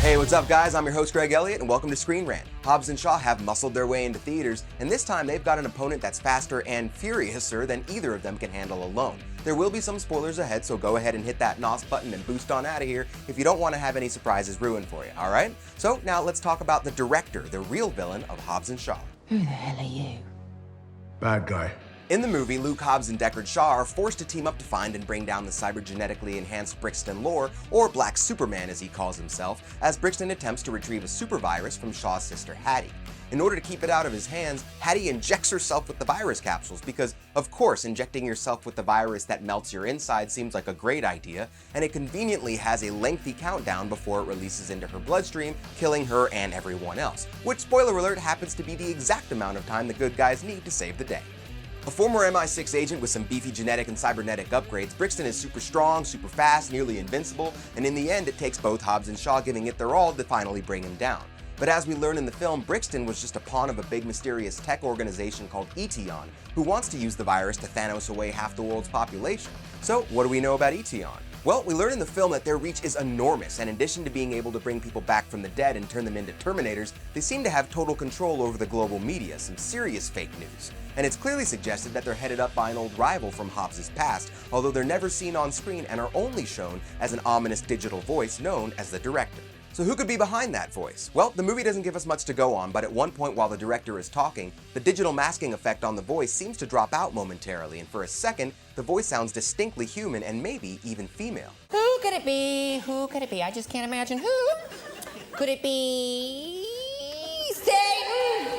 Hey, what's up guys? I'm your host Greg Elliott and welcome to Screen Rant. Hobbs and Shaw have muscled their way into theaters, and this time they've got an opponent that's faster and furiouser than either of them can handle alone. There will be some spoilers ahead, so go ahead and hit that NOS button and boost on out of here if you don't want to have any surprises ruined for you, alright? So now let's talk about the director, the real villain of Hobbs and Shaw. Who the hell are you? Bad guy. In the movie, Luke, Hobbs, and Deckard Shaw are forced to team up to find and bring down the cybergenetically enhanced Brixton Lore, or Black Superman as he calls himself, as Brixton attempts to retrieve a super virus from Shaw's sister Hattie. In order to keep it out of his hands, Hattie injects herself with the virus capsules because, of course, injecting yourself with the virus that melts your inside seems like a great idea, and it conveniently has a lengthy countdown before it releases into her bloodstream, killing her and everyone else, which, spoiler alert, happens to be the exact amount of time the good guys need to save the day. A former MI6 agent with some beefy genetic and cybernetic upgrades, Brixton is super strong, super fast, nearly invincible, and in the end it takes both Hobbs and Shaw giving it their all to finally bring him down. But as we learn in the film, Brixton was just a pawn of a big mysterious tech organization called Eteon, who wants to use the virus to Thanos away half the world's population. So what do we know about Eteon? Well, we learn in the film that their reach is enormous, and in addition to being able to bring people back from the dead and turn them into Terminators, they seem to have total control over the global media, some serious fake news. And it's clearly suggested that they're headed up by an old rival from Hobbs' past, although they're never seen on screen and are only shown as an ominous digital voice known as the director. So who could be behind that voice? Well, the movie doesn't give us much to go on, but at one point while the director is talking, the digital masking effect on the voice seems to drop out momentarily, and for a second, the voice sounds distinctly human and maybe even female. Who could it be? Who could it be? I just can't imagine who. Could it be Satan?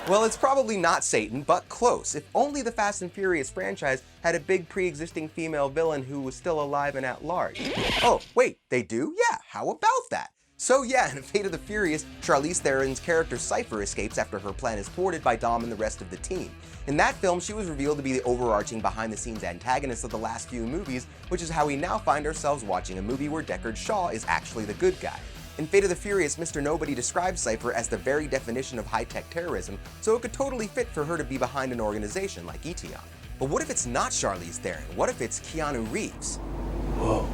Well, it's probably not Satan, but close. If only the Fast and Furious franchise had a big pre-existing female villain who was still alive and at large. Oh, wait, they do? Yeah, how about that? So yeah, in Fate of the Furious, Charlize Theron's character Cipher escapes after her plan is thwarted by Dom and the rest of the team. In that film, she was revealed to be the overarching behind-the-scenes antagonist of the last few movies, which is how we now find ourselves watching a movie where Deckard Shaw is actually the good guy. In Fate of the Furious, Mr. Nobody describes Cipher as the very definition of high-tech terrorism, so it could totally fit for her to be behind an organization like Eteon. But what if it's not Charlize Theron? What if it's Keanu Reeves? Whoa.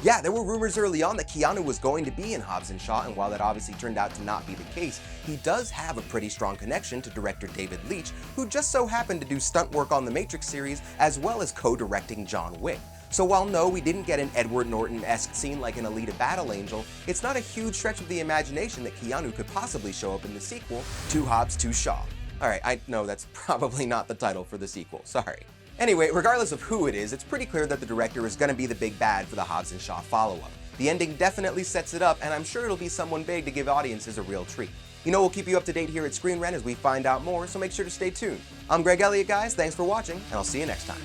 Yeah, there were rumors early on that Keanu was going to be in Hobbs and Shaw, and while that obviously turned out to not be the case, he does have a pretty strong connection to director David Leitch, who just so happened to do stunt work on the Matrix series as well as co-directing John Wick. So while no, we didn't get an Edward Norton-esque scene like an Alita Battle Angel, it's not a huge stretch of the imagination that Keanu could possibly show up in the sequel to Hobbs to Shaw. Alright, I know that's probably not the title for the sequel, sorry. Anyway, regardless of who it is, it's pretty clear that the director is going to be the big bad for the Hobbs and Shaw follow-up. The ending definitely sets it up, and I'm sure it'll be someone big to give audiences a real treat. You know, we'll keep you up to date here at Screen Rant as we find out more, so make sure to stay tuned. I'm Greg Elliott, guys, thanks for watching, and I'll see you next time.